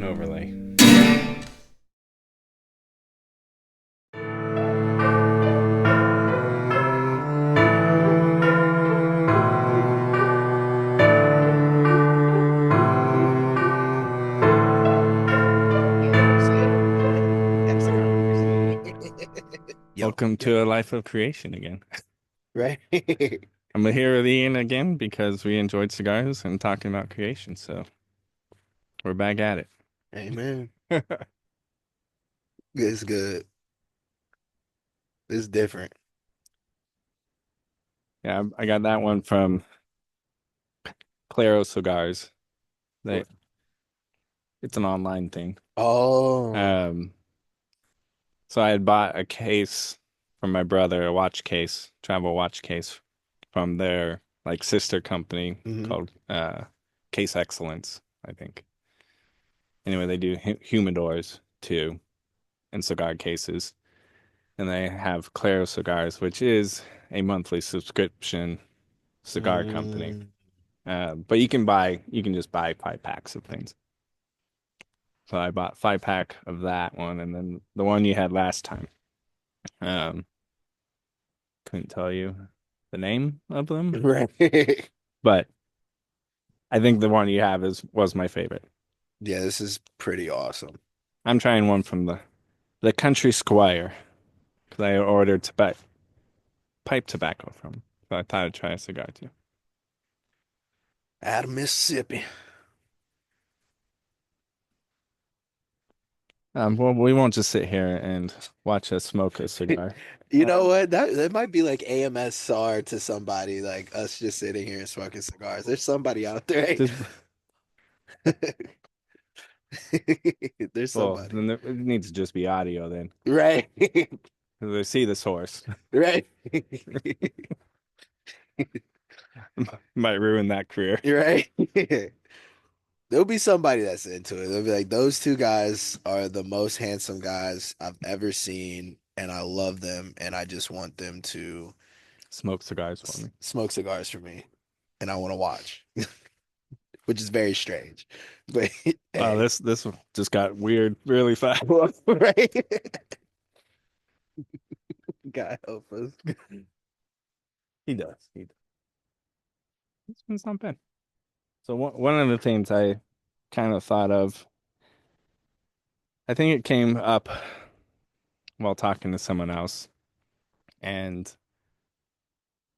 overlay. Yo, Welcome yo, to a life of creation again. right? I'm here with Ian again because we enjoyed cigars and talking about creation. So we're back at Amen. it. It's good. It's different. Yeah, I got that one from Claro Cigars. They It's an online thing. Oh, Um, so I had bought a case from my brother, a watch case, travel watch case from their like sister company hmm called Case Excellence, I think. Anyway, they do humidors too and cigar cases. And they have Claro Cigars, which is a monthly subscription cigar company. mm, But you can just buy 5 packs of things. So I bought 5 pack of that one, and then the one you had last time. Um, couldn't tell you the name of them, right. but I think the one you have is was my favorite. Yeah, this is pretty awesome. I'm trying one from the Country Squire because I ordered pipe tobacco from. So I thought I'd try a cigar too. Out of Mississippi. Well, we won't just sit here and watch us smoke a cigar. You know Um, what? That might be like AMSR to somebody, like us just sitting here and smoking cigars. There's somebody out there. just There's well, somebody. then it needs to just be audio then, Right. 'cause they see the source. Right. Might ruin that career. Right. There'll be somebody that's into it. They'll be like, those two guys are the most handsome guys I've ever seen, and I love them, and I just want them to Smoke cigars for me. smoke cigars for me, and I want to watch, which is very strange. But Wow, hey, this one just got weird really fast. right? God help us. He does. He does. This one's not bad. So one of the things I kind of thought of, I think it came up while talking to someone else, and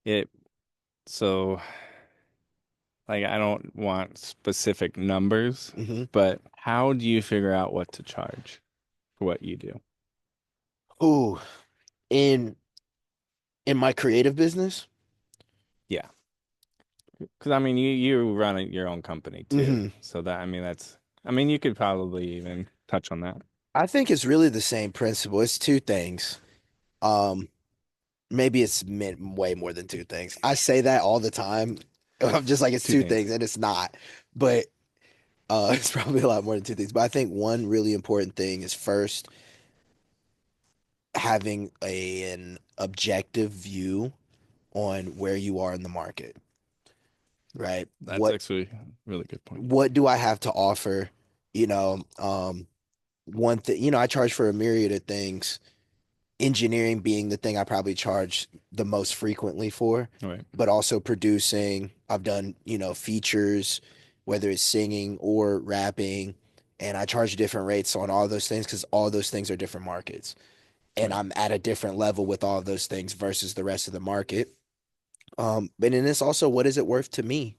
it so like I don't want specific numbers, hmm but how do you figure out what to charge for what you do? Ooh, in in my creative business, Yeah. Because I mean, you run your own company too, hmm so that I mean that's I mean you could probably even touch on that. I think it's really the same principle. It's two things. Um, Maybe it's meant way more than two things. I say that all the time. I'm just like It's it's two two things. things, and it's not. But it's probably a lot more than two things. But I think one really important thing is first having an objective view on where you are in the market, right? That's actually a really good point. What do I have to offer? You know, one thing, I charge for a myriad of things, engineering being the thing I probably charge the most frequently for, All right. but also producing. I've done, features, whether it's singing or rapping, and I charge different rates on all those things because all those things are different markets. And Right. I'm at a different level with all of those things versus the rest of the market. But then it's also what is it worth to me?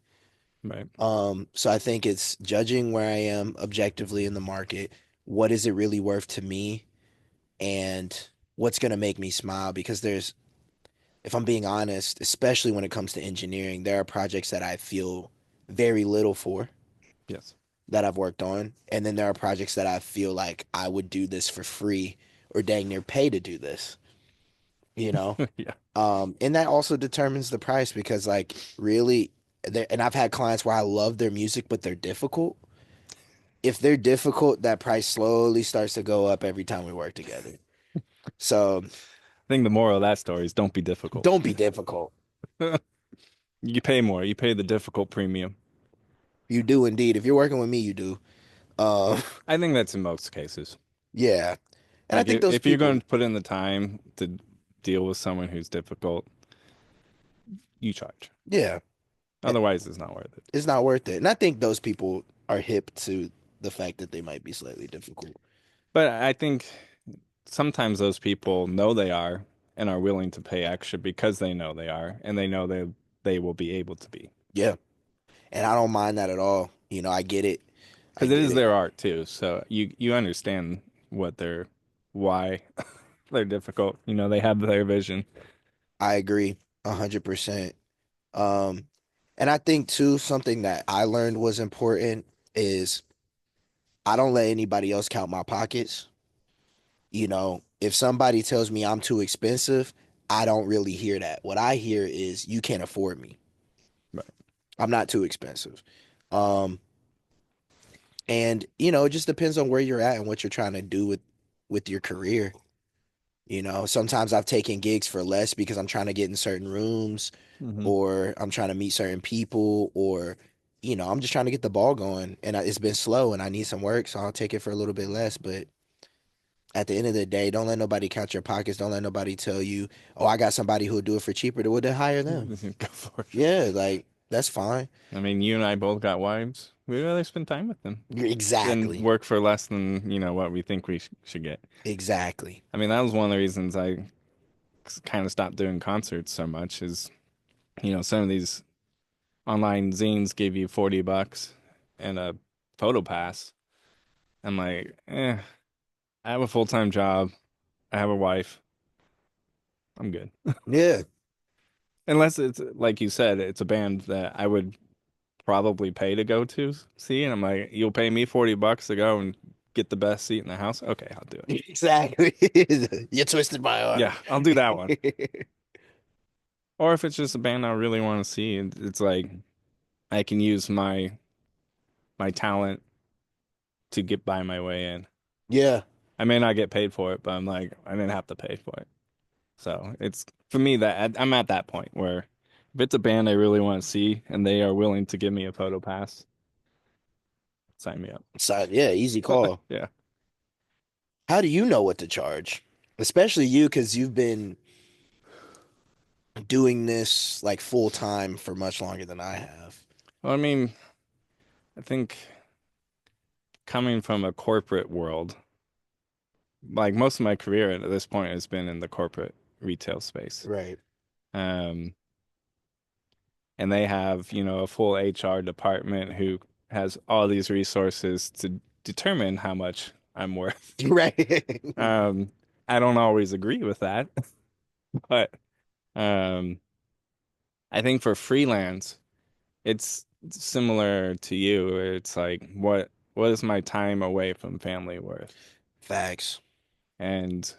Right. So I think it's judging where I am objectively in the market. What is it really worth to me? And what's going to make me smile? Because if I'm being honest, especially when it comes to engineering, there are projects that I feel very little for Yes. that I've worked on. And then there are projects that I feel like I would do this for free or dang near pay to do this, you know? Yeah. And that also determines the price because, like, really, and I've had clients where I love their music, but they're difficult. If they're difficult, that price slowly starts to go up every time we work together. So I think the moral of that story is don't be difficult. don't be difficult. You pay more. You pay the difficult premium. You do indeed. If you're working with me, you do. Um, I think that's in most cases. yeah. And I Like think those if you're going people, to put in the time to deal with someone who's difficult, you charge. yeah, it- Otherwise, it's not worth it. it's not worth it. And I think those people are hip to the fact that they might be slightly difficult. But I think sometimes those people know they are and are willing to pay extra because they know they are and they know they will be able to be. Yeah. And I don't mind that at all. I get it. I Because it get is it. their art too. So you understand what they're why they're difficult. You know, they have their vision. I agree 100%. Um, and I think too, something that I learned was important is I don't let anybody else count my pockets. If somebody tells me I'm too expensive, I don't really hear that. What I hear is you can't afford me. Right. I'm not too expensive. Um, and it just depends on where you're at and what you're trying to do with your career. Sometimes I've taken gigs for less because I'm trying to get in certain rooms Hmm. or I'm trying to meet certain people or I'm just trying to get the ball going and it's been slow and I need some work, so I'll take it for a little bit less, but at the end of the day, don't let nobody count your pockets. Don't let nobody tell you, "Oh, I got somebody who'll do it for cheaper." Well, then hire them. Go for it. Yeah, like that's fine. I mean, you and I both got wives. We'd rather spend time with them than Exactly. work for less than, what we think we should get. Exactly. I mean, that was one of the reasons I kind of stopped doing concerts so much is, some of these online zines give you 40 bucks and a photo pass. I'm like, I have a full-time job. I have a wife. I'm good. Yeah. Unless it's like you said, it's a band that I would probably pay to go to see, and I'm like, you'll pay me 40 bucks to go and get the best seat in the house? Okay, I'll do it. Exactly. You twisted my Yeah, arm. I'll do that one. Or if it's just a band I really want to see, it's like I can use my talent to get by my way in. Yeah. I may not get paid for it, but I'm like, I didn't have to pay for it. So it's for me that I'm at that point where if it's a band I really want to see and they are willing to give me a photo pass, sign me up. So yeah, easy call. Yeah. How do you know what to charge? Especially you, because you've been doing this like full time for much longer than I have. Well, I mean, I think coming from a corporate world, like most of my career at this point has been in the corporate retail space. Right. Um, and they have, a full HR department who has all these resources to determine how much I'm worth. Right. Um, I don't always agree with that, but um, I think for freelance, it's similar to you. It's like what is my time away from family worth? Facts. And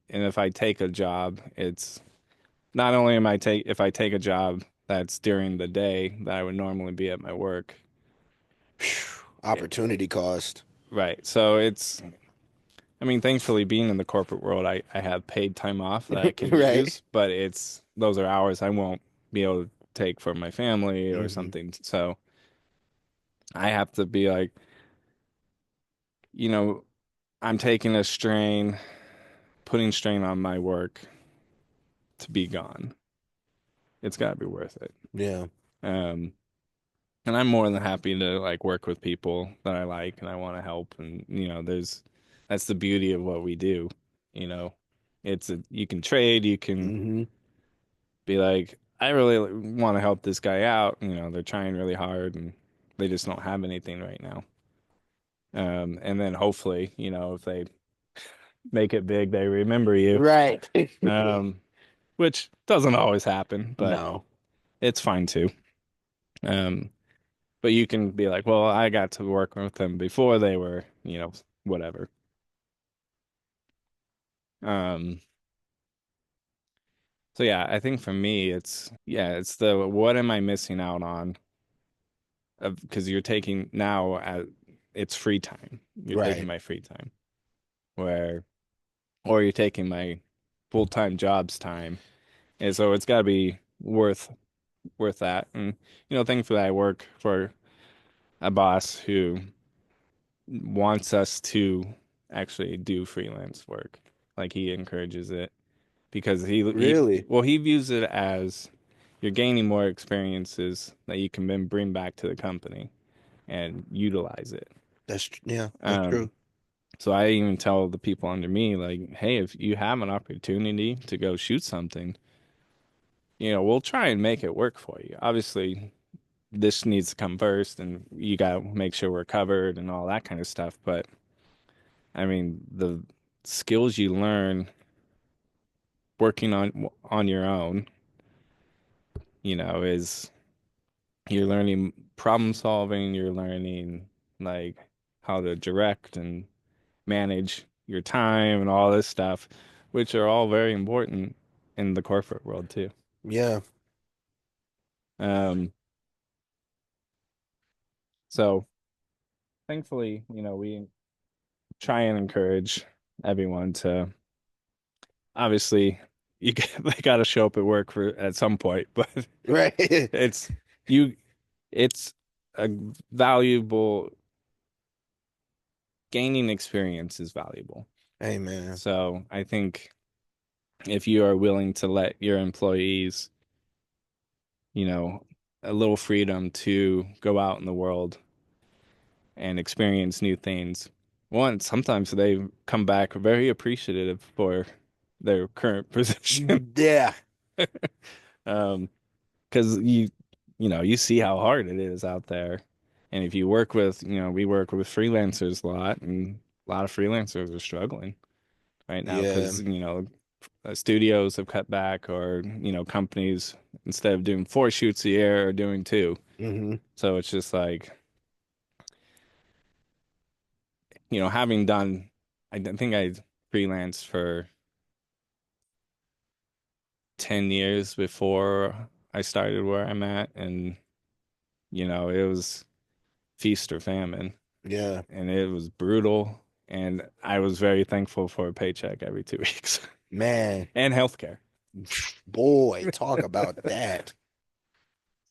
if I take a job, it's not only am I take if I take a job that's during the day that I would normally be at my work. Opportunity cost. Right. So I mean, thankfully being in the corporate world, I have paid time off that I can Right. use, but those are hours I won't be able to take for my family or Hmm. something. So I have to be like, you know, I'm taking a strain, putting strain on my work to be gone. It's got to be worth it. Yeah. Um, and I'm more than happy to like work with people that I like and I want to help. And, that's the beauty of what we do. You know, you can trade, you can Hmm. be like, I really want to help this guy out. They're trying really hard and they just don't have anything right now. And then hopefully, if they make it big, they remember you. Right. Um, which doesn't always happen, but No. it's fine too. Um, but you can be like, well, I got to work with them before they were, whatever. Um, so yeah, I think for me, it's the what am I missing out on? Because you're taking now it's free time. You're taking Right. my free time, where or you're taking my full-time job's time, and so it's got to be worth that. And thankfully, I work for a boss who wants us to actually do freelance work. Like he encourages it because Really? he views it as you're gaining more experiences that you can then bring back to the company and utilize it. Yeah, that's Um, true. so I even tell the people under me, like, hey, if you have an opportunity to go shoot something, we'll try and make it work for you. Obviously, this needs to come first, and you got to make sure we're covered and all that kind of stuff. But I mean, the skills you learn working on your own, is you're learning problem solving, you're learning like how to direct and manage your time and all this stuff, which are all very important in the corporate world too. Yeah. Um, so thankfully, we try and encourage everyone to obviously they got to show up at work for at some point, but Right. it's you it's a valuable gaining experience is valuable. Hey, man. So I think if you are willing to let your employees, you know, a little freedom to go out in the world and experience new things, one, sometimes they come back very appreciative for their current position. Yeah. Um, because you see how hard it is out there. And if you work with, we work with freelancers a lot, and a lot of freelancers are struggling right now Yeah. because, studios have cut back, or, companies, instead of doing 4 shoots a year, are doing 2. Hmm. So it's just like, having done, think I freelanced for 10 years before I started where I'm at. And, it was feast or famine. Yeah. And it was brutal. And I was very thankful for a paycheck every 2 weeks Man. and healthcare. Boy, talk about that.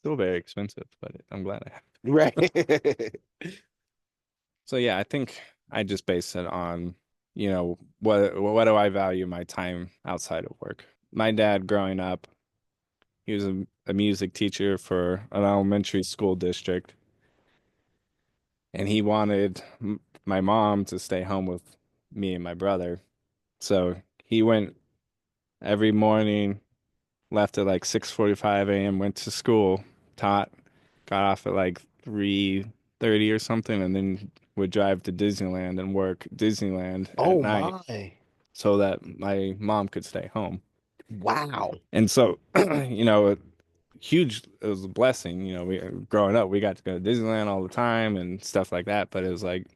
Still very expensive, but I'm glad I have. Right. So yeah, I think I just base it on, what do I value my time outside of work. My dad growing up, he was a music teacher for an elementary school district, and he wanted my mom to stay home with me and my brother. So he went every morning, left at like 6:45 a.m., went to school, taught, got off at like 3:30 or something, and then would drive to Disneyland and work Disneyland at Oh night my. so that my mom could stay home. Wow. And so, it was a blessing. We growing up, we got to go to Disneyland all the time and stuff like that. But it was like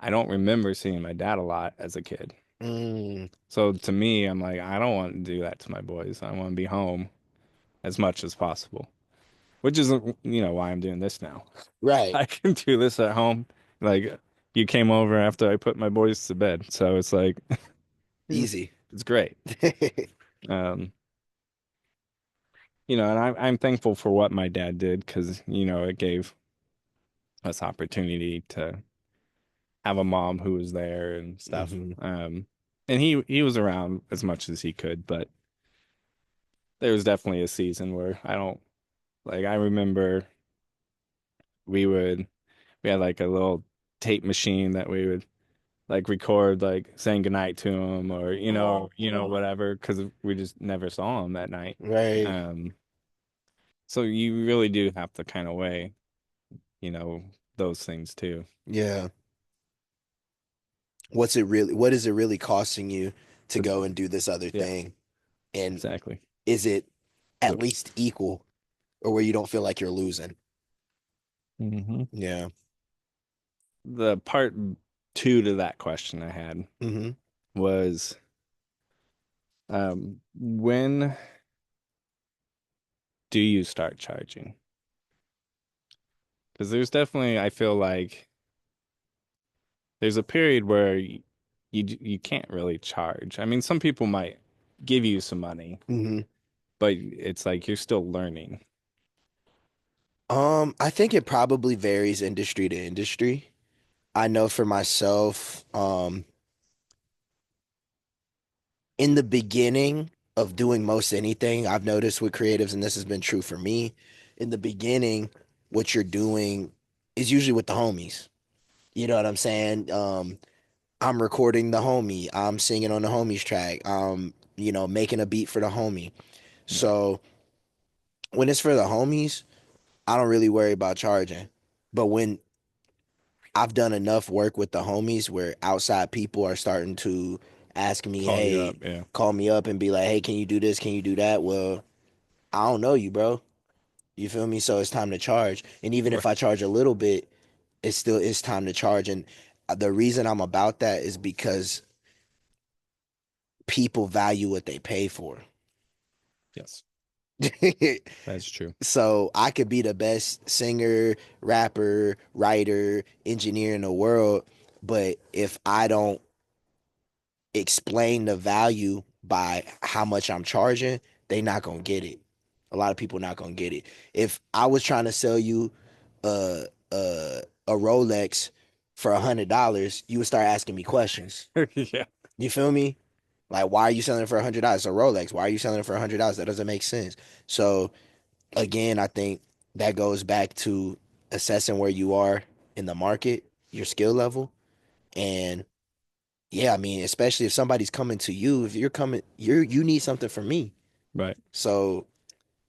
I don't remember seeing my dad a lot as a kid. Mm, So to me, I'm like, I don't want to do that to my boys. I want to be home as much as possible, which is, why I'm doing this now. right. I can do this at home. Like you came over after I put my boys to bed. So it's like, Easy. it's great. Um, and I'm thankful for what my dad did because, it gave us opportunity to have a mom who was there and stuff. Hmm. And he was around as much as he could, but there was definitely a season where I don't like. I remember we would we had like a little tape machine that we would like record like saying goodnight to him, or whatever, because we just never saw him that night. Right. Um, so you really do have to kind of weigh, you know, those things too. Yeah. What is it really costing you to To go and do this other Yeah, thing? And exactly. is it at The least equal or where you don't feel like you're losing? hmm Yeah. the part two to that question I had Hmm. was, when do you start charging? Because there's definitely, I feel like there's a period where you can't really charge. I mean, some people might give you some money, Hmm. but it's like you're still learning. I think it probably varies industry to industry. I know for myself, in the beginning of doing most anything, I've noticed with creatives, and this has been true for me, in the beginning, what you're doing is usually with the homies. You know what I'm saying? I'm recording the homie, I'm singing on the homie's track, making a beat for the homie. Right. So when it's for the homies, I don't really worry about charging. But when I've done enough work with the homies where outside people are starting to ask me, Call you hey, up. Yeah. call me up and be like, hey, can you do this? Can you do that? Well, I don't know you, bro. You feel me? So it's time to charge. And even if Right. I charge a little bit, it's time to charge. And the reason I'm about that is because people value what they pay for. Yes. That's true. So I could be the best singer, rapper, writer, engineer in the world, but if I don't explain the value by how much I'm charging, they not gonna get it. A lot of people not gonna get it. If I was trying to sell you a a Rolex for $100, you would start asking me questions. Yeah. You feel me? Like, why are you selling it for $100? It's a Rolex. Why are you selling it for $100? That doesn't make sense. So again, I think that goes back to assessing where you are in the market, your skill level, and yeah, I mean, especially if somebody's coming to you, if you're coming, you need something from me. Right. So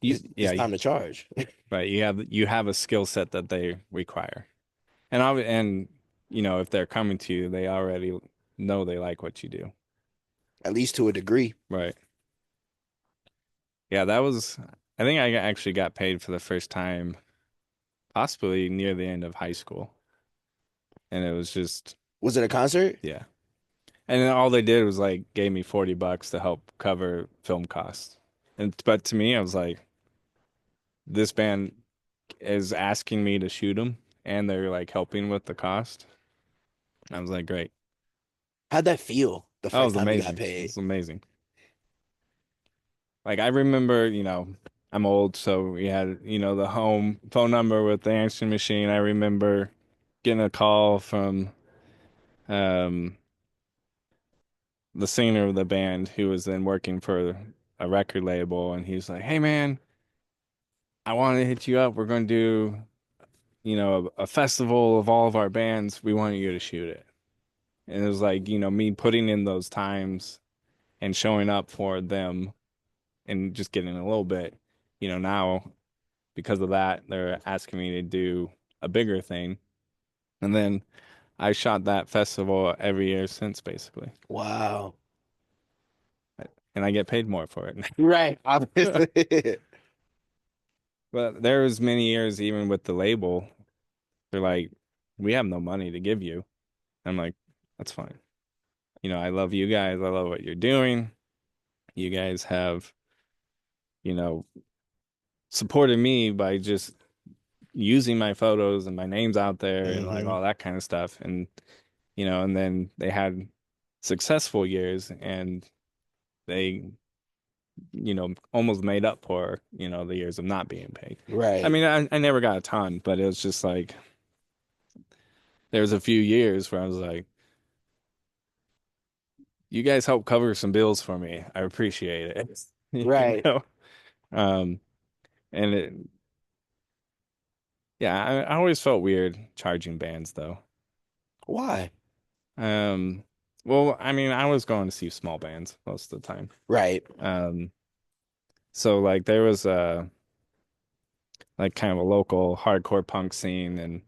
You, it's yeah. time to charge. Right. You have a skill set that they require. And if they're coming to you, they already know they like what you do. At least to a degree. Right. Yeah, I think I actually got paid for the first time, possibly near the end of high school. And it was just, Was it a concert? yeah. And then all they did was like gave me $40 to help cover film costs. But to me, I was like, this band is asking me to shoot them and they're like helping with the cost. I was like, great. How'd that feel the That first was time you got amazing. It paid? was amazing. Like I remember, I'm old, so we had, the home phone number with the answering machine. I remember getting a call from um the singer of the band who was then working for a record label, and he was like, "Hey man, I wanted to hit you up. We're going to do, a festival of all of our bands. We want you to shoot it." And it was like, me putting in those times and showing up for them and just getting a little bit, now because of that, they're asking me to do a bigger thing. And then I shot that festival every year since basically. Wow. And I get paid more for it. Right. Obviously. But there was many years even with the label, they're like, we have no money to give you. I'm like, that's fine. I love you guys. I love what you're doing. You guys have, you know, supported me by just using my photos and my name's out there and like Hmm. all that kind of stuff. And then they had successful years and they, almost made up for, the years of not being paid. I Right. mean, I never got a ton, but it was just like there was a few years where I was like, you guys helped cover some bills for me. I appreciate it. You Right. know? Um, and yeah, I always felt weird charging bands though. Why? Um, well, I mean, I was going to see small bands most of the time. Right. Um, so like there was like kind of a local hardcore punk scene, and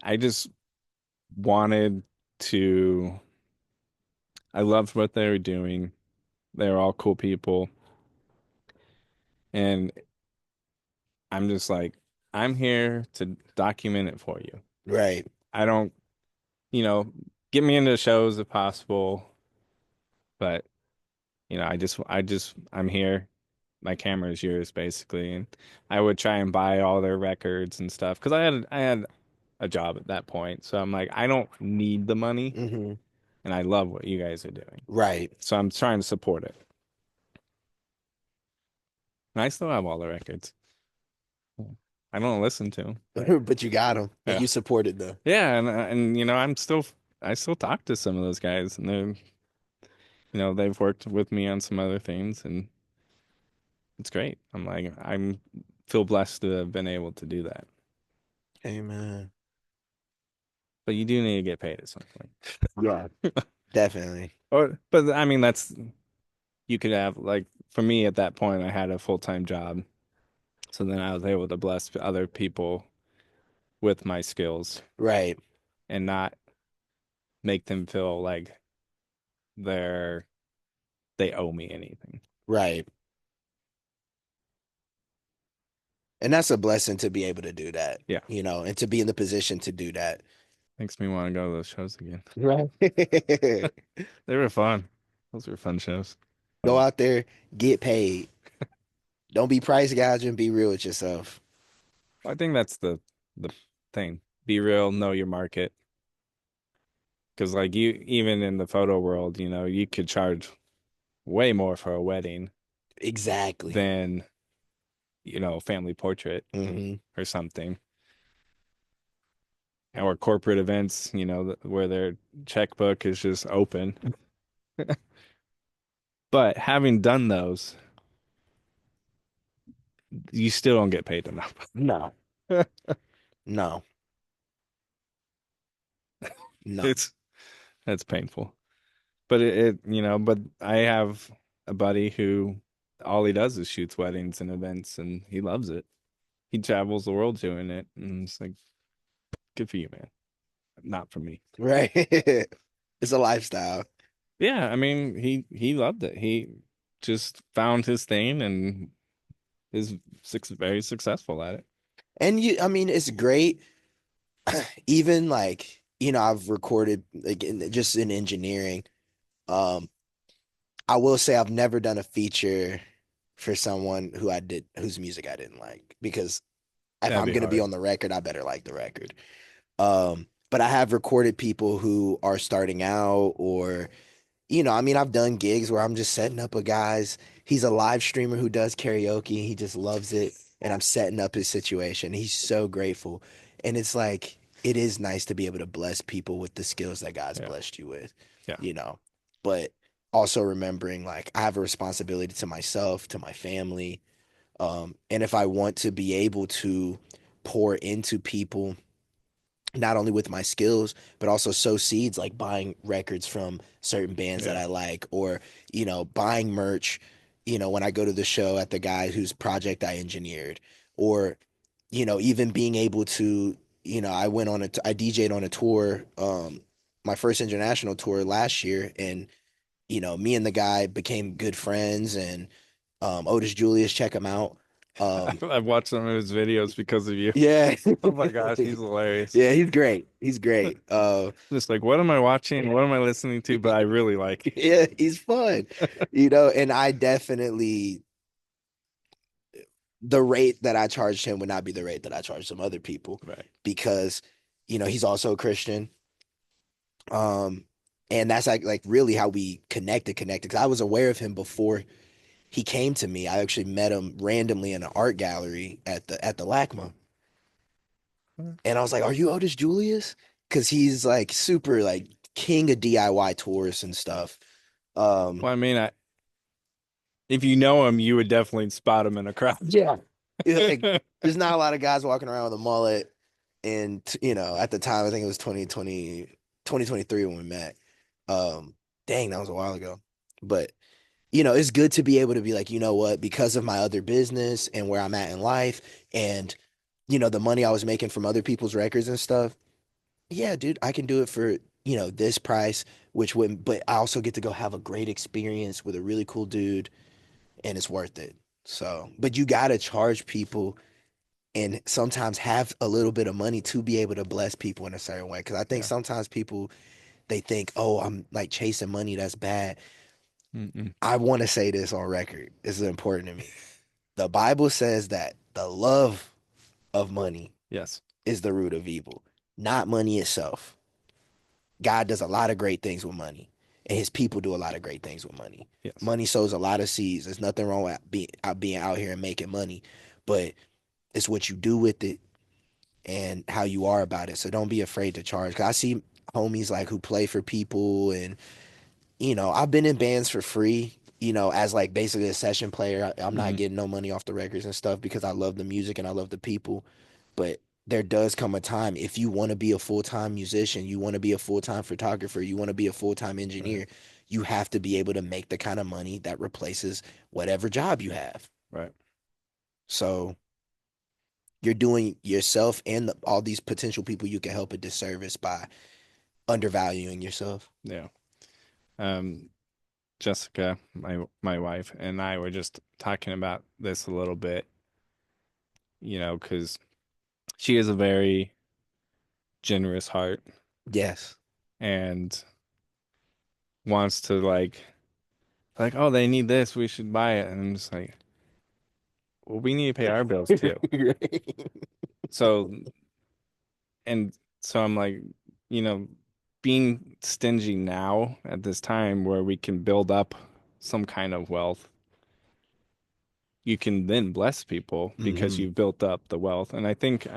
I just wanted to. I loved what they were doing. They were all cool people, and I'm just like, I'm here to document it for you. Right. I don't, you know, get me into shows if possible, but I'm here. My camera is yours, basically, and I would try and buy all their records and stuff because I had a job at that point, so I'm like, I don't need the money, Hmm. and I love what you guys are doing, Right. so I'm trying to support it. And I still have all the records. I don't listen to them. But you got them and Yeah. you supported them. Yeah, and I still talk to some of those guys, and they're they've worked with me on some other things, and it's great. I'm feel blessed to have been able to do that. Amen. But you do need to get paid at some point. Yeah, definitely. But I mean, that's you could have like for me at that point, I had a full-time job, so then I was able to bless other people with my skills Right, and not make them feel like they're they owe me anything. right. And that's a blessing to be able to do that, Yeah, and to be in the position to do that. makes me want to go to those shows again. Right. They were fun. Those were fun shows. Go out there, get paid. Don't be price gouging, be real with yourself. I think that's the thing. Be real, know your market. Because like you, even in the photo world, you could charge way more for a wedding Exactly. than, family portrait Hmm. or something. Or corporate events, where their checkbook is just open. But having done those, you still don't get paid enough. No, no, no. It's That's painful. But but I have a buddy who all he does is shoots weddings and events and he loves it. He travels the world doing it. And it's like, good for you, man. Not for me. Right. It's a lifestyle. Yeah, I mean, he loved it. He just found his thing and is very successful at it. And I mean, it's great. Even like, I've recorded like just in engineering. Um, I will say I've never done a feature for someone whose music I didn't like because if That'd I'm be gonna be hard. on the record, I better like the record. But I have recorded people who are starting out or I mean, I've done gigs where I'm just setting up a guy's, he's a live streamer who does karaoke. He just loves it. And I'm setting up his situation. He's so grateful. And it's like, it is nice to be able to bless people with the skills that God's Yeah. blessed you with, Yeah. you know. But also remembering like I have a responsibility to myself, to my family. And if I want to be able to pour into people not only with my skills, but also sow seeds like buying records from certain bands that Yeah. I like, or, buying merch, when I go to the show at the guy whose project I engineered, or, even being able to, I DJ'd on a tour, my first international tour last year, and, me and the guy became good friends, and Otis Julius, check him out. Um, I've watched some of his videos because of you. yeah. Oh my gosh, he's hilarious. Yeah, he's great. He's great. Just like, what am I watching? What am I listening to? But I really like. Yeah, he's fun. And I definitely the rate that I charged him would not be the rate that I charged some other people Right. because, he's also a Christian. Um, and that's like really how we connected. Because I was aware of him before he came to me. I actually met him randomly in an art gallery at the LACMA. And I was like, "Are you Otis Julius?" Because he's like super like king of DIY tours and stuff. Um, Well, I mean, if you know him, you would definitely spot him in a crowd. Yeah. Yeah, like, there's not a lot of guys walking around with a mullet. And, at the time, I think it was 2023 when we met. Um, Dang, that was a while ago. But, it's good to be able to be like, you know what, because of my other business and where I'm at in life and, the money I was making from other people's records and stuff. Yeah, dude, I can do it for, this price, which wouldn't, but I also get to go have a great experience with a really cool dude and it's worth it. So, but you got to charge people and sometimes have a little bit of money to be able to bless people in a certain way. Cause I think Yeah. sometimes people, they think, oh, I'm like chasing money. That's bad. Mm-mm. I want to say this on record. This is important to me. The Bible says that the love of money Yes. is the root of evil, not money itself. God does a lot of great things with money, and his people do a lot of great things with money. Yes. Money sows a lot of seeds. There's nothing wrong with being out here and making money. But It's what you do with it and how you are about it. So don't be afraid to charge. 'Cause I see homies like who play for people, and I've been in bands for free, as like basically a session player. I'm not Hmm. getting no money off the records and stuff because I love the music and I love the people. But there does come a time if you want to be a full-time musician, you want to be a full-time photographer, you want to be a full-time Right. engineer, you have to be able to make the kind of money that replaces whatever job you have. Right. So you're doing yourself and all these potential people you can help a disservice by undervaluing yourself. Yeah. Um, Jessica, my wife, and I were just talking about this a little bit, because she has a very generous heart Yes. and wants to like, oh, they need this, we should buy it. And I'm just like, well, we need to pay our bills too. So, and so I'm like, you know, being stingy now at this time where we can build up some kind of wealth, you can then bless people because Hmm. you've built up the wealth. And I think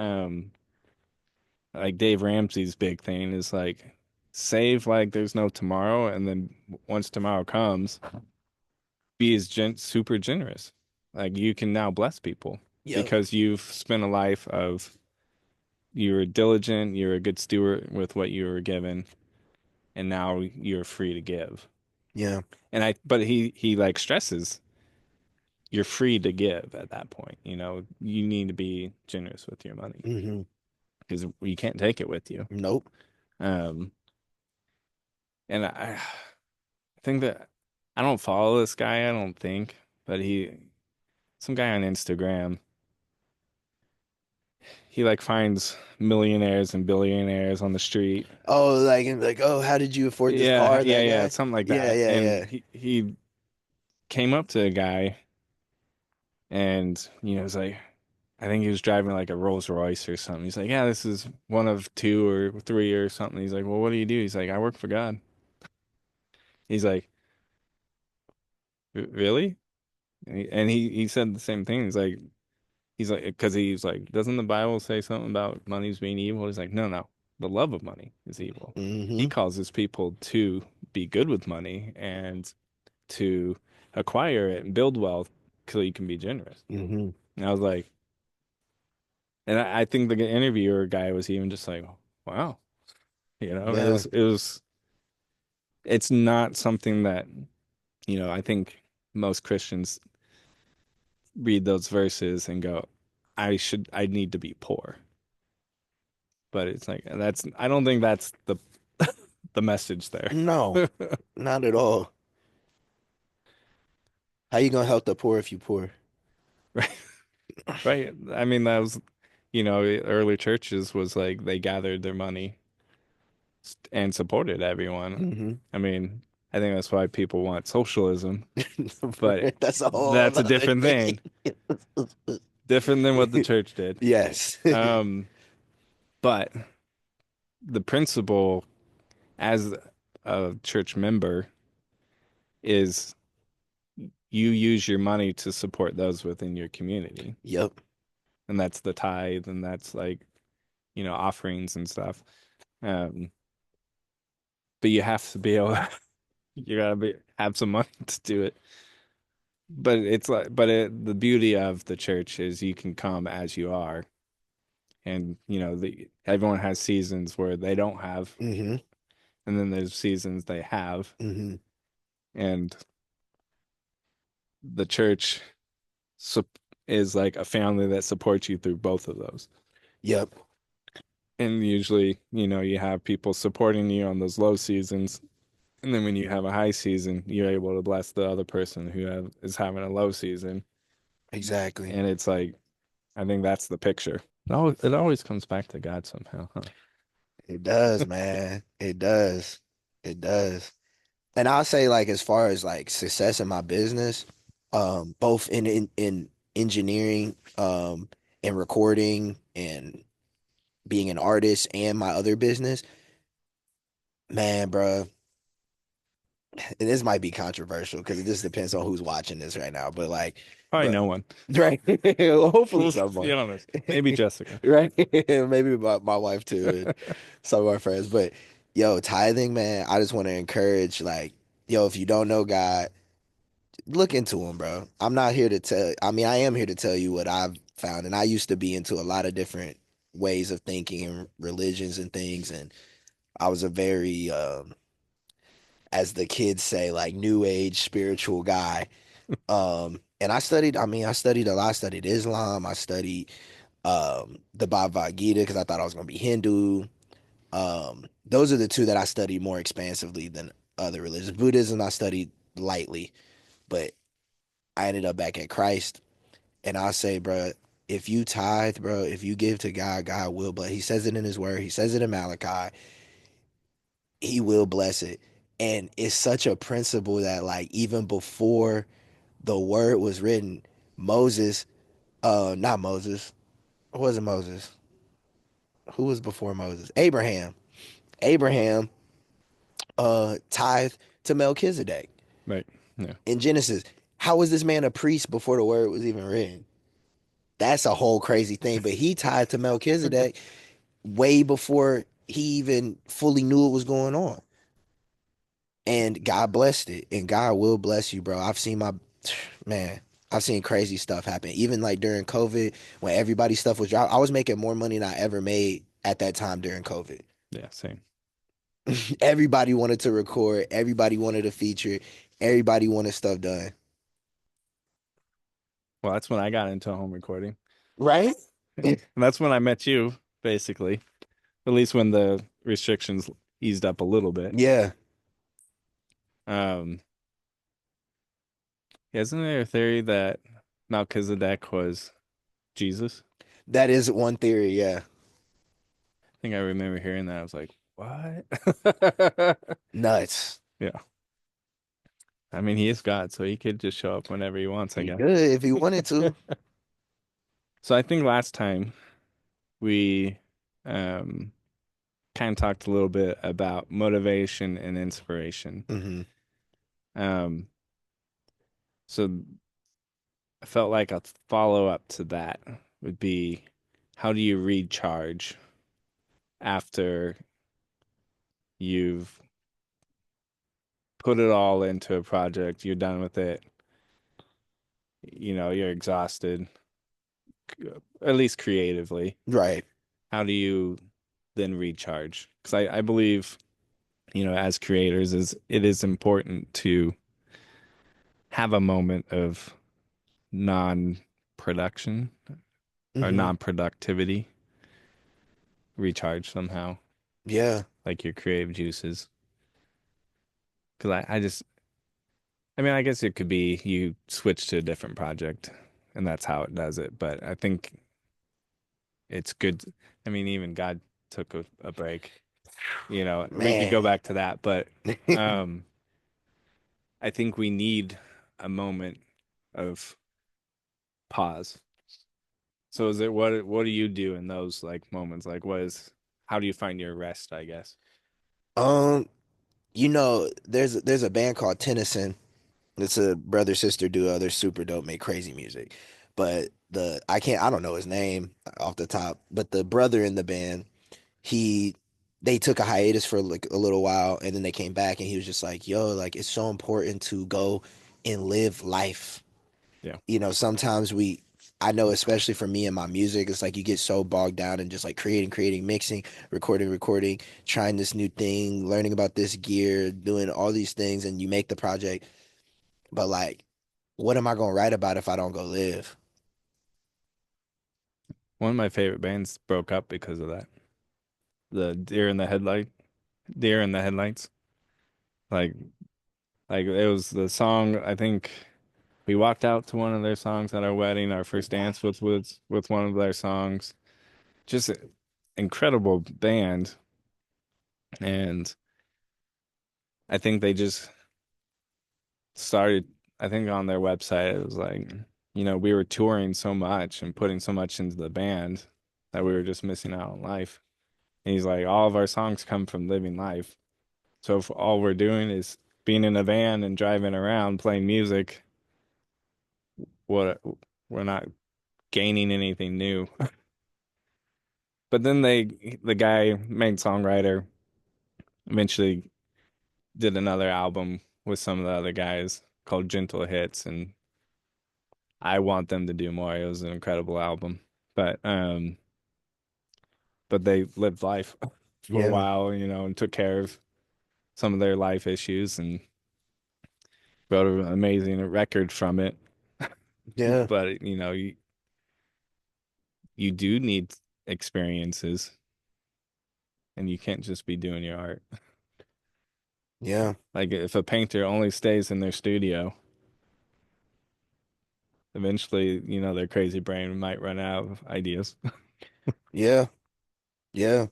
like Dave Ramsey's big thing is like save like there's no tomorrow, and then once tomorrow comes, be as super generous. Like you can now bless people Yep. because you've spent a life of you were diligent, you're a good steward with what you were given, and now you're free to give. Yeah. But he like stresses you're free to give at that point. You need to be generous with your money Hmm. because you can't take it with you. Nope. Um, and I think that I don't follow this guy, I don't think, but some guy on Instagram, he like finds millionaires and billionaires on the street. Oh, like, oh, how did you afford this Yeah, car? yeah, That yeah, guy? something like Yeah, that. yeah, And yeah. he came up to a guy and was like, I think he was driving like a Rolls Royce or something. He's like, yeah, this is one of two or three or something. He's like, well, what do you do? He's like, I work for God. He's like, Really?" And he said the same thing. He's like, because he's like, doesn't the Bible say something about money's being evil? He's like, no, no, the love of money is evil. He Hmm. causes people to be good with money and to acquire it and build wealth so you can be generous. Hmm. And I was like, and I think the interviewer guy was even just like, wow, Yeah. it's not something that, I think most Christians read those verses and go, I need to be poor. But it's like, I don't think that's the message there. No, not at all. How you gonna help the poor if you poor? Right. Right. I mean, that was, early churches was like they gathered their money and supported everyone. Hmm. I mean, I think that's why people want socialism, but That's a whole that's a other different thing. thing, different than what the church did. Yes. Um, but the principle as a church member is you use your money to support those within your community. Yep. And that's the tithe, and that's like, offerings and stuff. Um, but you have to be able you gotta have some money to do it. But it's like, the beauty of the church is you can come as you are, and everyone has seasons where they don't have, Hmm. and then there's seasons they have, Hmm. and the church sup is like a family that supports you through both of those. Yep. And usually, you have people supporting you on those low seasons, and then when you have a high season, you're able to bless the other person who is having a low season. Exactly. And it's like, I think that's the picture. It always comes back to God somehow, huh? It does, man. It does. It does. And I'll say like as far as like success in my business, both in engineering, and recording and being an artist and my other business, man, bro, and this might be controversial because it just depends on who's watching this right now. But like, Probably but no one. right, hopefully We'll someone, be honest. Maybe Jessica. right? Maybe my wife too, and some of our friends. But yo, tithing, man, I just want to encourage, like, yo, if you don't know God, look into him, bro. I'm not here to tell. I mean, I am here to tell you what I've found, and I used to be into a lot of different ways of thinking and religions and things, and I was a very as the kids say, like new age spiritual guy. And I studied, I mean, I studied a lot. I studied Islam. I studied the Bhagavad Gita because I thought I was going to be Hindu. Those are the two that I studied more expansively than other religions. Buddhism, I studied lightly, but I ended up back at Christ. And I say, bro, if you tithe, bro, if you give to God, God will bless. He says it in his word. He says it in Malachi. He will bless it. And it's such a principle that like even before the word was written, Moses, not Moses, who wasn't Moses? Who was before Moses? Abraham. Abraham tithed to Melchizedek Right. Yeah. in Genesis. How was this man a priest before the word was even written? That's a whole crazy thing. But he tithed to Melchizedek way before he even fully knew what was going on. And God blessed it. And God will bless you, bro. I've seen my man, I've seen crazy stuff happen. Even like during COVID, when everybody's stuff was dropped, I was making more money than I ever made at that time during COVID. Yeah. Same. Everybody wanted to record, everybody wanted a feature, everybody wanted stuff done. Well, that's when I got into home recording. Right? And that's when I met you, basically. At least when the restrictions eased up a little bit. Yeah. Um, isn't there a theory that Melchizedek was Jesus? That is one theory, yeah. I think I remember hearing that. I was like, what? Nuts. Yeah. I mean, he is God, so he could just show up whenever he wants, I He guess. could if he wanted to. So I think last time we um kind of talked a little bit about motivation and inspiration. Hmm. Um, so I felt like a follow up to that would be how do you recharge after you've put it all into a project, you're done with it, you're exhausted, at least creatively. Right. How do you then recharge? Because I believe, as creators, it is important to have a moment of non-production or Hmm. non-productivity, recharge somehow, Yeah. like your creative juices. Because I mean, I guess it could be you switch to a different project and that's how it does it. But I think it's good. I mean, even God took a break. We could go Man. back to that, but um, I think we need a moment of pause. So is it what do you do in those like moments? Like how do you find your rest, I guess? Um, there's a band called Tennyson. It's a brother sister duo. They're super dope, make crazy music. But I don't know his name off the top, but the brother in the band, he they took a hiatus for like a little while and then they came back and he was just like, yo, like it's so important to go and live life. Yeah. Sometimes I know especially for me and my music, it's like you get so bogged down in just like creating, mixing, recording, trying this new thing, learning about this gear, doing all these things, and you make the project. But like, what am I gonna write about if I don't go live? One of my favorite bands broke up because of that. The Deer in the Headlights. Like it was the song, I think we walked out to one of their songs at our wedding. Our first dance with one of their songs. Just a incredible band. And I think they just started, I think on their website, it was like, we were touring so much and putting so much into the band that we were just missing out on life. And he's like, all of our songs come from living life. So if all we're doing is being in a van and driving around playing music, what we're not gaining anything new. But then the guy, main songwriter, eventually did another album with some of the other guys called Gentle Hits, and I want them to do more. It was an incredible album. But but they lived life for a Yeah. while, and took care of some of their life issues and wrote an amazing record from it. Yeah. But you do need experiences, and you can't just be doing your art. Yeah. Like if a painter only stays in their studio, eventually, their crazy brain might run out of ideas. Yeah. Yeah.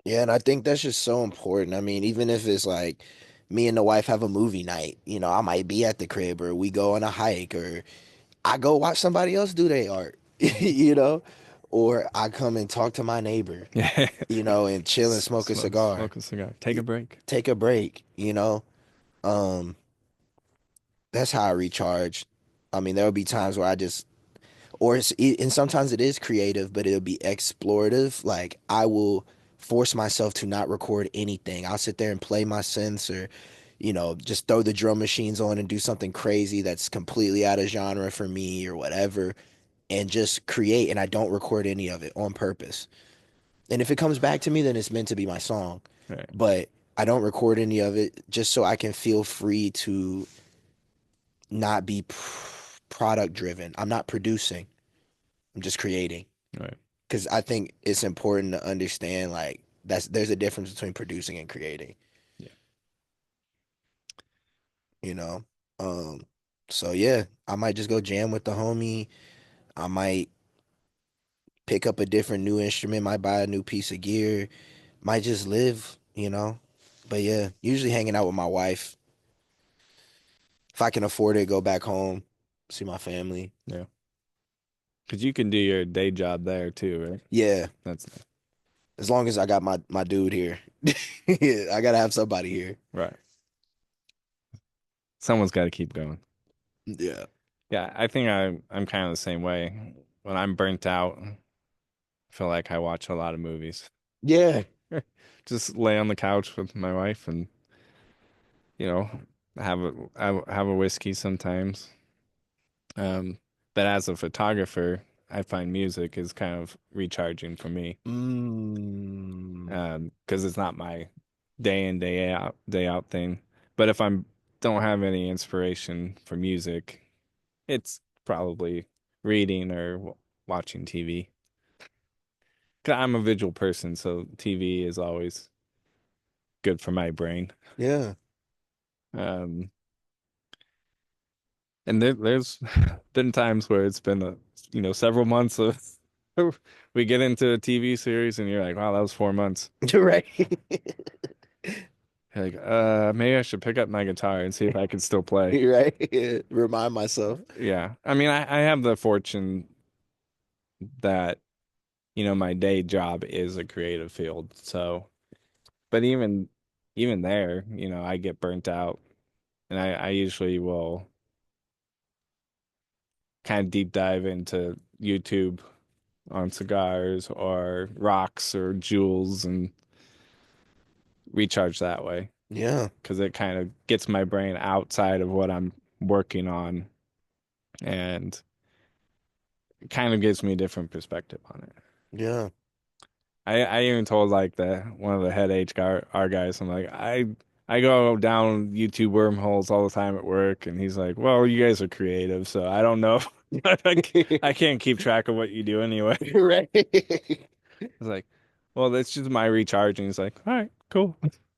Yeah, and I think that's just so important. I mean, even if it's like me and the wife have a movie night, I might be at the crib or we go on a hike or I go watch somebody else do their art, you know, or I come and talk to my neighbor, Yeah. and chill and smoke a cigar, Smoke a cigar. Take a break. take a break. Um, that's how I recharge. I mean, there'll be times where I just, and sometimes it is creative, but it'll be explorative. Like I will force myself to not record anything. I'll sit there and play my synths or, just throw the drum machines on and do something crazy that's completely out of genre for me or whatever and just create. And I don't record any of it on purpose. And if it comes back to me, then it's meant to be my song. Right. But I don't record any of it just so I can feel free to not be product driven. I'm not producing, I'm just creating. Right. Because I think it's important to understand like there's a difference between producing and creating, Yeah. you know? Um, so yeah, I might just go jam with the homie. I might pick up a different new instrument, might buy a new piece of gear, might just live. But yeah, usually hanging out with my wife. If I can afford it, go back home, see my family. Yeah. Because you can do your day job there too, right? Yeah, That's as long as I got my dude here. Yeah, I gotta have somebody here. right. Someone's got to keep going. Yeah. Yeah, I think I'm kind of the same way. When I'm burnt out, I feel like I watch a lot of movies. Yeah. Just lay on the couch with my wife and, you know, have a whiskey sometimes. Um, but as a photographer, I find music is kind of recharging for me. Mm. Because it's not my day in day out thing. But if I'm don't have any inspiration for music, it's probably reading or watching TV. 'Cause I'm a visual person, so TV is always good for my brain. Yeah. Um, and there's been times where it's been several months of we get into a TV series and you're like, wow, that was 4 months. Right. You're like, maybe I should pick up my guitar and see if I can still play. Right. Remind myself. Yeah. I mean, I have the fortune that, my day job is a creative field. So, but even there, I get burnt out and I usually will kind of deep dive into YouTube on cigars or rocks or jewels and recharge that way Yeah. because it kind of gets my brain outside of what I'm working on and it kind of gives me a different perspective on it. Yeah. I even told like the one of the head HR guys, I'm like, I go down YouTube wormholes all the time at work, and he's like, well, you guys are creative, so I don't know. I can't keep track of what you do anyway. Right. I was like, well, that's just my recharging. He's like, all right, cool.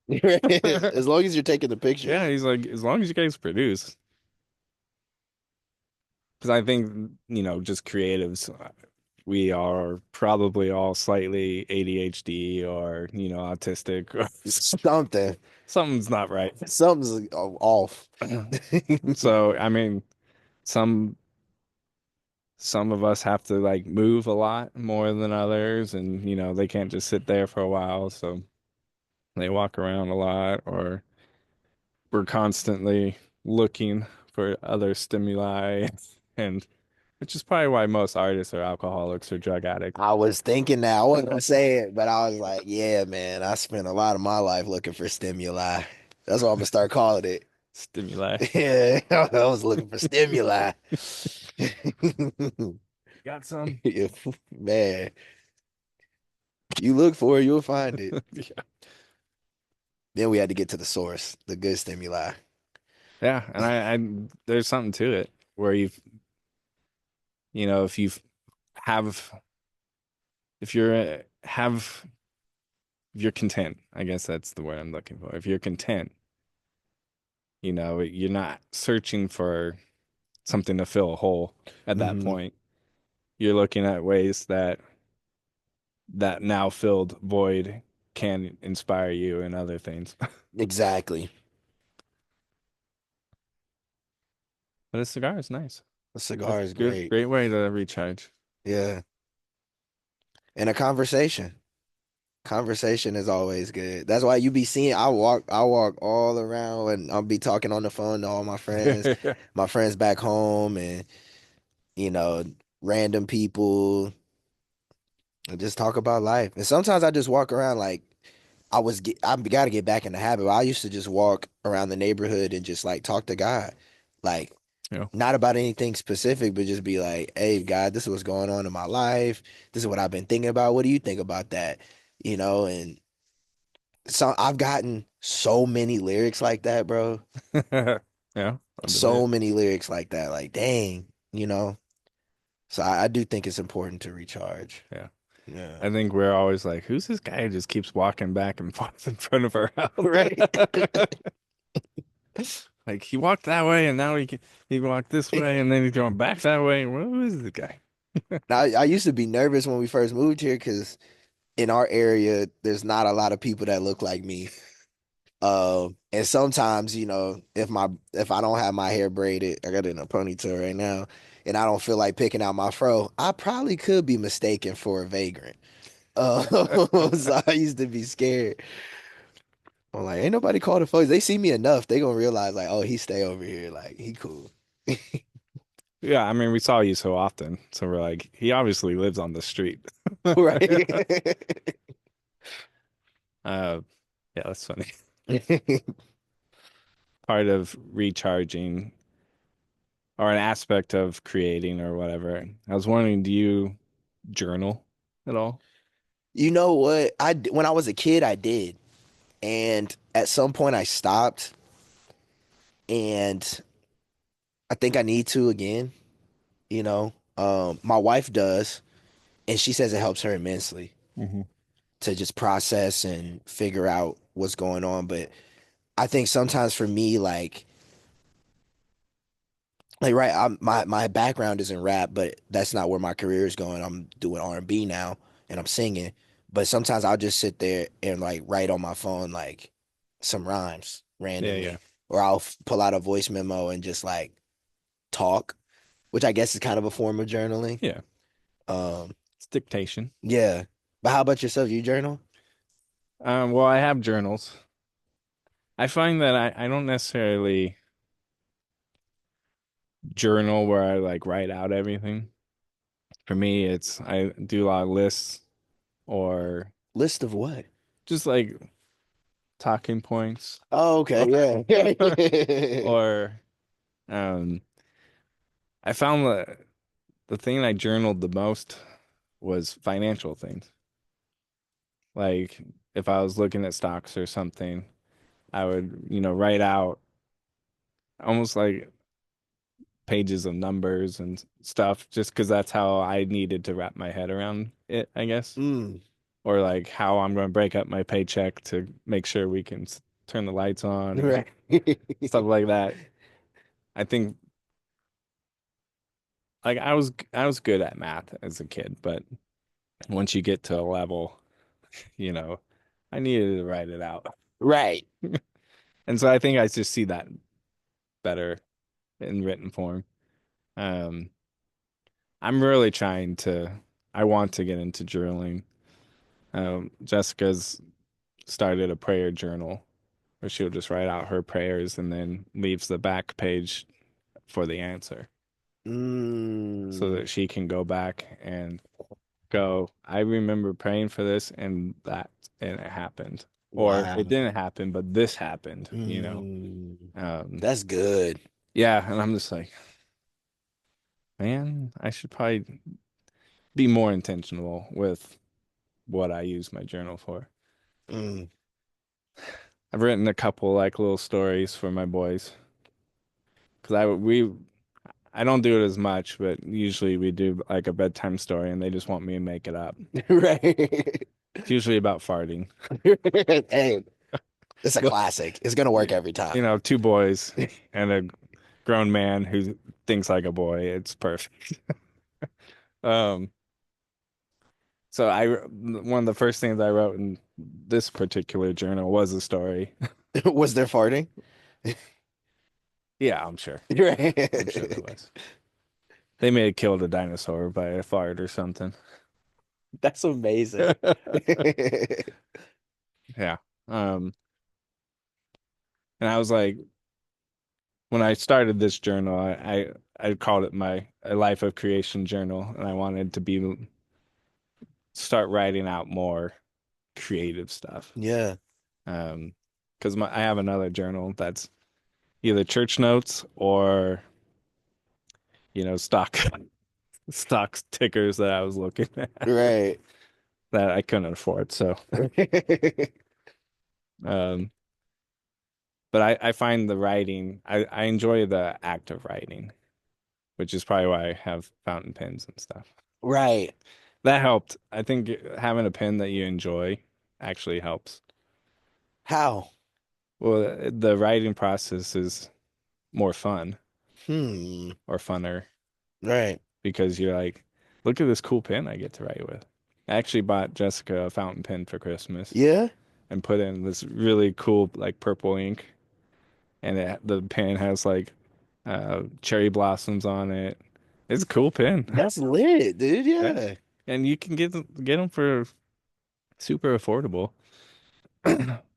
Right. As long as you're taking the Yeah, pictures. he's like, as long as you guys produce, because I think, just creatives, we are probably all slightly ADHD or, autistic or Something. something's not right. Something's off. So, I mean, some some of us have to like move a lot more than others and, they can't just sit there for a while. So, They walk around a lot, or we're constantly looking for other stimuli, and which is probably why most artists are alcoholics or drug addicts. I was thinking that I wasn't gonna say it, but I was like, yeah, man, I spent a lot of my life looking for stimuli. That's what I'm gonna start calling it. Stimuli. Yeah, I was looking for stimuli. Got some? Yeah, man, you look for it, you'll find it. Yeah. Then we had to get to the source, the good stimuli. Yeah, and I there's something to it where if have if you're have if you're content, I guess that's the word I'm looking for. If you're content, you're not searching for something to fill a hole at that Hmm. point. You're looking at ways that now filled void can inspire you and other things. Exactly. But a cigar is nice. A cigar It's is good, great. great way to recharge. Yeah. And a conversation. Conversation is always good. That's why you be seeing I walk all around and I'll be talking on the phone to all my friends back home and you know, random people and just talk about life. And sometimes I just walk around like I gotta get back in the habit. I used to just walk around the neighborhood and just like talk to God. Like Yeah. not about anything specific, but just be like, hey God, this is what's going on in my life. This is what I've been thinking about. What do you think about that? And so I've gotten so many lyrics like that, bro. Yeah, I believe. So many lyrics like that. Like, dang. So I do think it's important to recharge. Yeah. Yeah. I think we're always like, who's this guy who just keeps walking back and forth in front of our Right. house? Like he walked that way and now he walked this way and then he's going back that way. Who is the guy? Now, I used to be nervous when we first moved here because in our area, there's not a lot of people that look like me. And sometimes, if I don't have my hair braided, I got it in a ponytail right now, and I don't feel like picking out my fro, I probably could be mistaken for a vagrant. So I used to be scared. I'm like, ain't nobody called the folks. They see me enough, they gonna realize like, oh, he stay over here, like he cool. Yeah, I mean, we saw you so often, so we're like, he obviously lives on the street. Right. Uh, yeah, that's funny. Part of recharging or an aspect of creating or whatever. I was wondering, do you journal at all? You know what? When I was a kid, I did, and at some point, I stopped, and I think I need to again. My wife does, and she says it helps her immensely Hmm. to just process and figure out what's going on. But I think sometimes for me, like right, my background is in rap, but that's not where my career is going. I'm doing R&B now, and I'm singing. But sometimes I'll just sit there and like write on my phone like some rhymes Yeah, yeah, randomly, or I'll pull out a voice memo and just like talk, which I guess is kind of a form of journaling. yeah. Um, It's dictation. yeah. But how about yourself? You journal? Well, I have journals. I find that I don't necessarily journal where I like write out everything. For me, it's I do a lot of lists or List of what? just like talking points Oh, okay. Yeah. or um I found that the thing I journaled the most was financial things. Like if I was looking at stocks or something, I would, write out almost like pages of numbers and stuff just because that's how I needed to wrap my head around it, I guess. Mm, Or like how I'm going to break up my paycheck to make sure we can turn the lights on or right. stuff like that. I think like I was good at math as a kid, but once you get to a level, you know, I needed to write it out. Right. And so I think I just see that better in written form. Um, I'm really I want to get into journaling. Jessica's started a prayer journal where she'll just write out her prayers and then leaves the back page for the answer so Mm, that she can go back and go, I remember praying for this and it happened. Or it wow. didn't happen, but this happened, you know. Mm, Um, that's good. yeah, and I'm just like, man, I should probably be more intentional with what I use my journal for. Mm. I've written a couple like little stories for my boys because I don't do it as much, but usually we do like a bedtime story and they just want me to make it up. Right. It's usually about farting. Hey, it's a Well, classic. It's gonna work every you time. know, two boys and a grown man who thinks like a boy. It's perfect. Um, so one of the first things I wrote in this particular journal was a story. Was there farting? Yeah, I'm sure. I'm sure there Right. was. They may have killed a dinosaur by a fart or something. That's amazing. Yeah. Um, and I was like, when I started this journal, I called it my a life of creation journal, and I wanted to be start writing out more creative stuff. Yeah. Um, because I have another journal that's either church notes or stock stock tickers that I was looking at Right. that I couldn't afford. So, um, but I find the writing I enjoy the act of writing, which is probably why I have fountain pens and stuff. Right. That helped. I think having a pen that you enjoy actually helps. How? Well, the writing process is more fun Hmm. or funner Right. because you're like, look at this cool pen I get to write with. I actually bought Jessica a fountain pen for Christmas Yeah. and put in this really cool like purple ink, and the pen has like cherry blossoms on it. It's a cool pen. That's lit, dude. Yeah, Yeah. and you can get them for super affordable.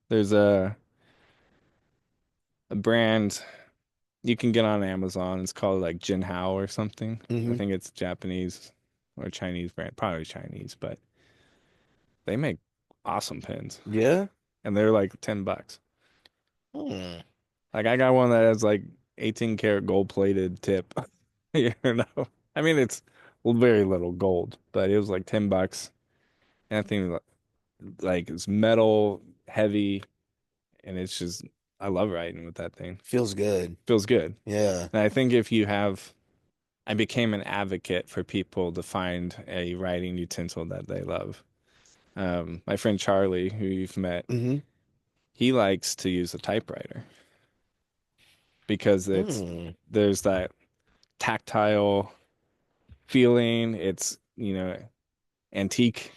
There's a brand you can get on Amazon. It's called like Jinhao or something. I Hmm. think it's Japanese or Chinese brand, probably Chinese, but they make awesome pens Yeah. and they're like $10. Hmm. Like I got one that has like 18 karat gold plated tip. You know, I mean it's very little gold, but it was like $10. And I think like it's metal heavy and it's just I love writing with that thing. Feels good. Feels good. Yeah. And I think if you have I became an advocate for people to find a writing utensil that they love. My friend Charlie, who you've met, Hmm. he likes to use a typewriter because Hmm. there's that tactile feeling. It's, antique,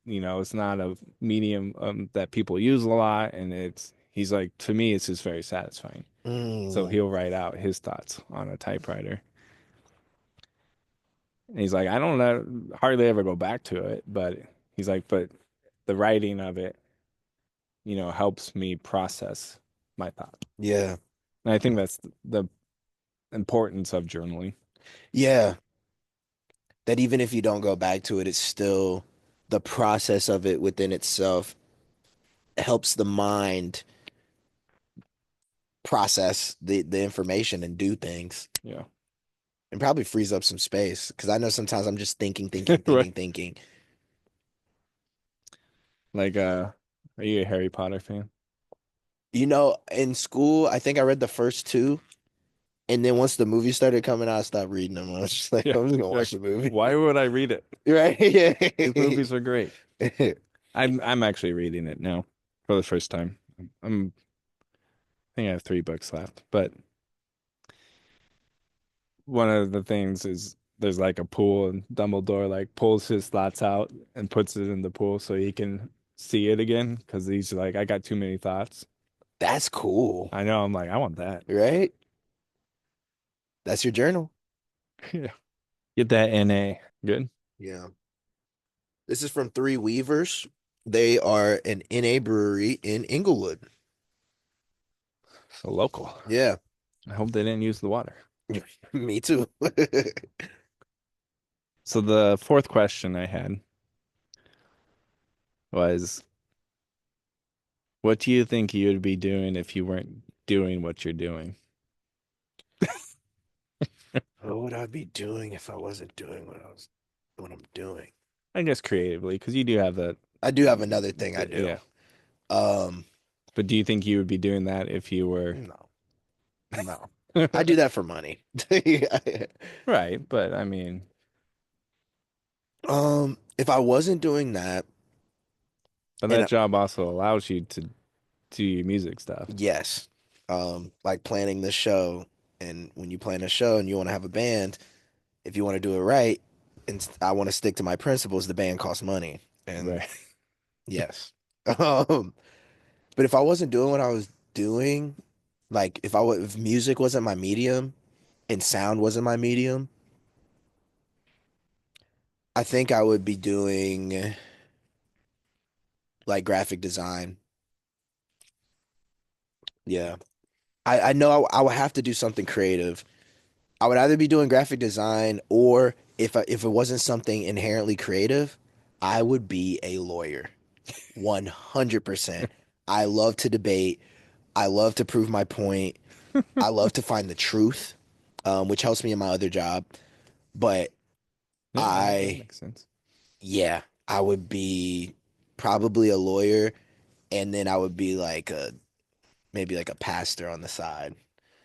it's not a medium that people use a lot. And he's like, to me, it's just very satisfying. So Mm. he'll write out his thoughts on a typewriter. And he's like, I don't know, hardly ever go back to it, but he's like, but the writing of it, helps me process my thought. Yeah. And I think that's the importance of journaling. Yeah. That even if you don't go back to it, it's still the process of it within itself helps the mind process the information and do things Yeah. and probably frees up some space. Because I know sometimes I'm just thinking, thinking, Right. thinking, thinking. Like, are you a Harry Potter fan? In school, I think I read the first two. And then once the movie started coming out, I stopped reading them. I was just like, Yeah. I'm just gonna You're watch like, the movie. why would I read it? Right? These Yeah. movies are great. I'm actually reading it now for the first time. I think I have 3 books left. But one of the things is there's like a pool and Dumbledore like pulls his thoughts out and puts it in the pool so he can see it again because he's like, I got too many thoughts. That's cool. I know. I'm like, I want that. Right? That's your journal. Yeah. Get that NA. Good. Yeah. This is from Three Weavers. They are an NA brewery in Inglewood. So local. Yeah, I hope they didn't use the water. me too. So the fourth question I had was, what do you think you would be doing if you weren't doing what you're doing? What would I be doing if I wasn't doing what I'm doing? I guess creatively, because you do have that. I do have another thing I do. Yeah. Um, But do you think you would be doing that if you were no, no. I do that for money. right? But I mean, If I wasn't doing that, but and that job also allows you to do your music stuff. yes, like planning the show, and when you plan a show and you want to have a band, if you want to do it right, and I want to stick to my principles, the band costs money, and Right. yes. Um, but if I wasn't doing what I was doing, like if music wasn't my medium and sound wasn't my medium, I think I would be doing like graphic design. Yeah. I know I would have to do something creative. I would either be doing graphic design or if it wasn't something inherently creative, I would be a lawyer. 100%. I love to debate. I love to prove my point. I love to find the truth, which helps me in my other job. But Yeah, that I, makes sense. yeah, I would be probably a lawyer, and then I would be maybe like a pastor on the side.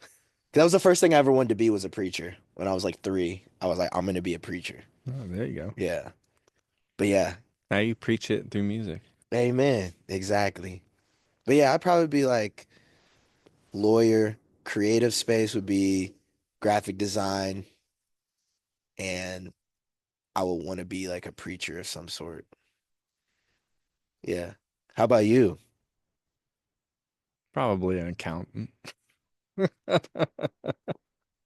'Cause that was the first thing I ever wanted to be was a preacher. When I was like 3, I was like, I'm gonna be a preacher. Oh, there you go. Yeah. But yeah, Now you preach it through music. amen. Exactly. But yeah, I'd probably be like lawyer, creative space would be graphic design, and I would want to be like a preacher of some sort. Yeah. How about you? Probably an accountant.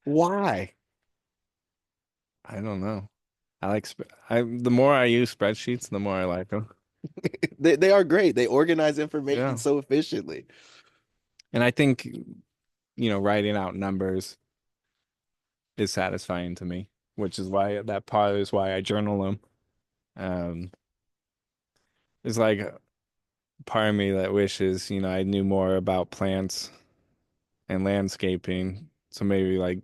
Why? I don't know. The more I use spreadsheets, the more I like them. They are great. They organize information Yeah. so efficiently. And I think, writing out numbers is satisfying to me, which is why that part is why I journal them. Um, there's like a part of me that wishes, I knew more about plants and landscaping. So maybe like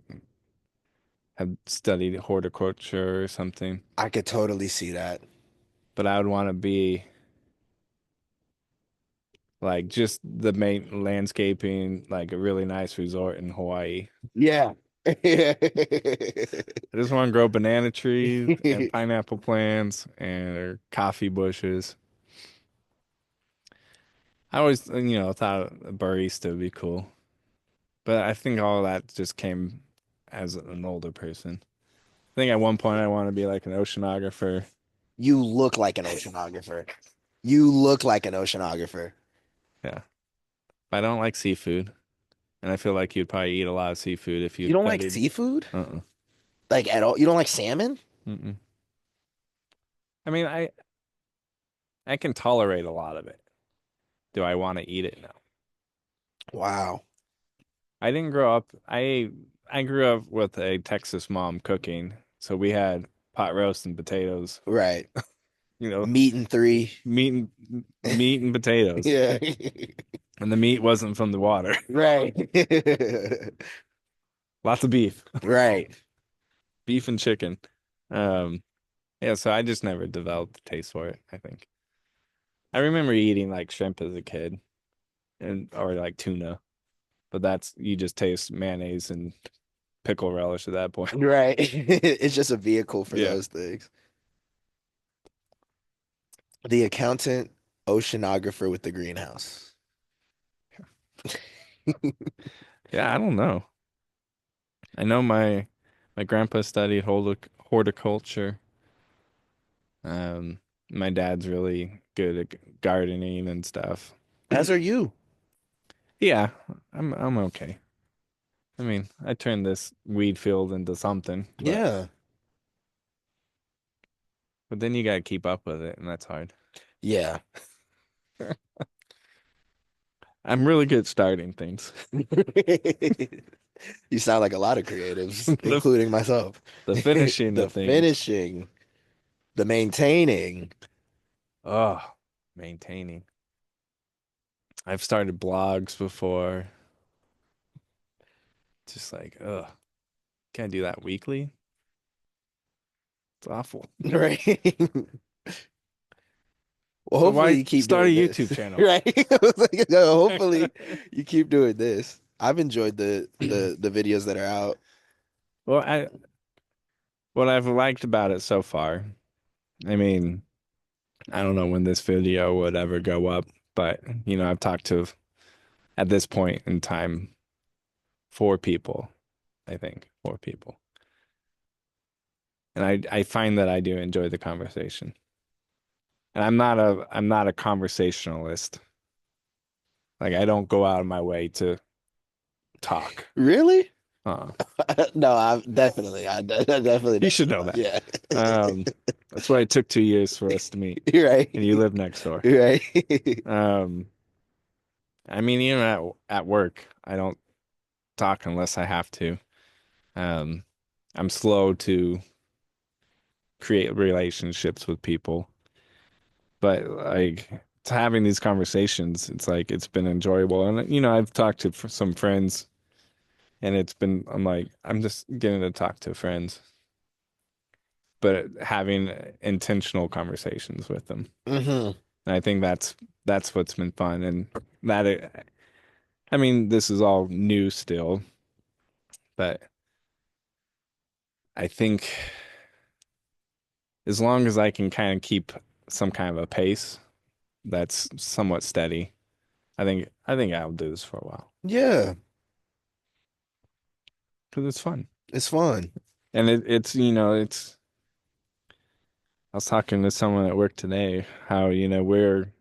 have studied horticulture or something. I could totally see that. But I would want to be like just the main landscaping, like a really nice resort in Hawaii. Yeah. I just want to grow banana trees and pineapple plants and or coffee bushes. I always, thought a barista would be cool, but I think all that just came as an older person. I think at one point I want to be like an oceanographer. You look like an oceanographer. You look like an oceanographer. Yeah, but I don't like seafood, and I feel like you'd probably eat a lot of seafood if you You don't like studied. seafood? Uh-uh. Like at all? You don't like salmon? Mm-mm. I mean, I can tolerate a lot of it. Do I want to eat it? No. Wow. I didn't grow up. I grew up with a Texas mom cooking, so we had pot roast and potatoes. Right. You know, Meat and three. meat and meat and potatoes, Yeah. and the meat wasn't from the water. Right. Lots of beef, Right. beef and chicken. Um, yeah. So I just never developed a taste for it. I think I remember eating like shrimp as a kid, and or like tuna, but that's you just taste mayonnaise and pickle relish at that point. Right. It's just a vehicle for Yeah. those things. The accountant, oceanographer with the greenhouse. Yeah, I don't know. I know my grandpa studied horticulture. My dad's really good at gardening and stuff. As are you. Yeah, I'm okay. I mean, I turned this weed field into something, Yeah. but then you gotta keep up with it, and that's hard. Yeah. I'm really good at starting things. You sound like a lot of creatives, The including myself. the finishing The of things. finishing, the maintaining. Oh, maintaining. I've started blogs before. Just like, can I do that weekly? It's awful. Right? Well, So hopefully why you keep start a doing YouTube this, channel? right? I was like, no, hopefully you keep doing this. I've enjoyed the videos that are out. Well, what I've liked about it so far, I mean, I don't know when this video would ever go up, but I've talked to at this point in time 4 people, I think, 4 people. And I find that I do enjoy the conversation. And I'm not a conversationalist. Like I don't go out of my way to talk. Really? Uh, No, I definitely you don't. should know that. Yeah. Um, that's why it took 2 years for us to meet, You're and you right. live next door. You're right. Um, I mean, even at work, I don't talk unless I have to. Um, I'm slow to create relationships with people, but like to having these conversations, it's like it's been enjoyable. And I've talked to some friends, and I'm like, I'm just getting to talk to friends, but having intentional conversations with them. Hmm. And I think that's what's been fun, and I mean, this is all new still, but I think as long as I can kind of keep some kind of a pace that's somewhat steady, I think I'll do this for a while Yeah, because it's fun. it's fun. And it's I was talking to someone at work today how we're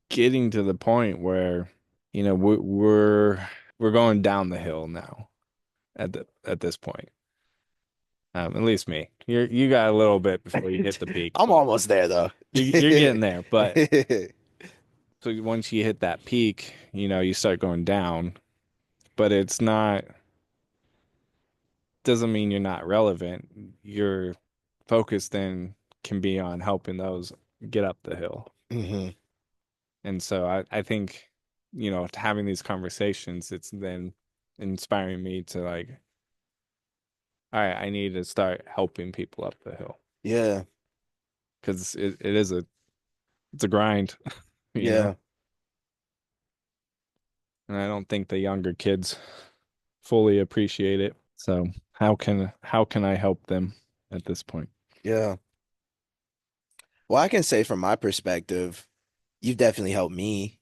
getting to the point where we're going down the hill now at this point. At least me. You got a little bit before you hit the peak, I'm but almost there though. you're getting there. But so once you hit that peak, you start going down. But it's not doesn't mean you're not relevant. Your focus then can be on helping those get up the hill. Hmm. And so I think, having these conversations, it's then inspiring me to like, all right, I need to start helping people up the hill Yeah, because it's a grind, you know. yeah, And I don't think the younger kids fully appreciate it. So how can I help them at this point? yeah. Well, I can say from my perspective, you've definitely helped me,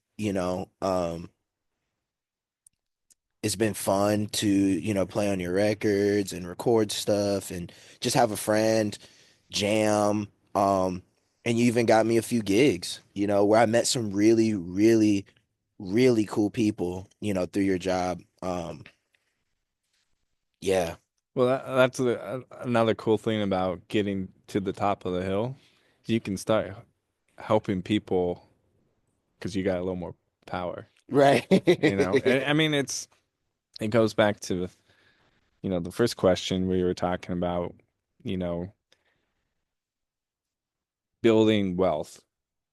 it's been fun to, play on your records and record stuff and just have a friend, jam. And you even got me a few gigs, where I met some really, really, really cool people, through your job. Yeah. Well, that's another cool thing about getting to the top of the hill. You can start helping people because you got a little more power, Right. And I mean, it goes back to the first question we were talking about, you know, building wealth.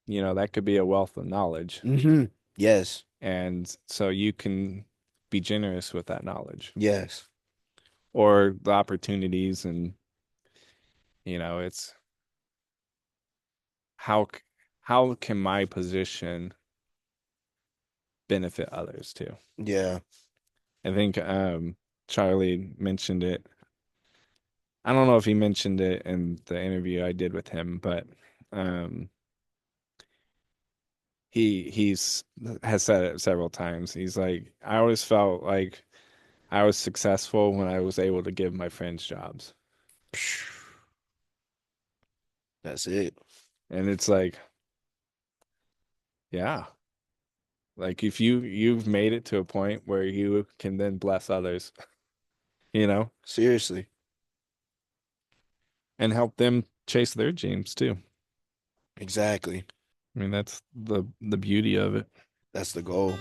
That could be a wealth of knowledge, Hmm. Yes. and so you can be generous with that knowledge Yes. or the opportunities, and it's how how can my position benefit others too. Yeah. I think Charlie mentioned it. I don't know if he mentioned it in the interview I did with him, but um he's has said it several times. He's like, I always felt like I was successful when I was able to give my friends jobs. That's it. And it's like, yeah, like if you've made it to a point where you can then bless others, you know, Seriously. and help them chase their dreams too. Exactly. I mean, that's the beauty of it. That's the goal.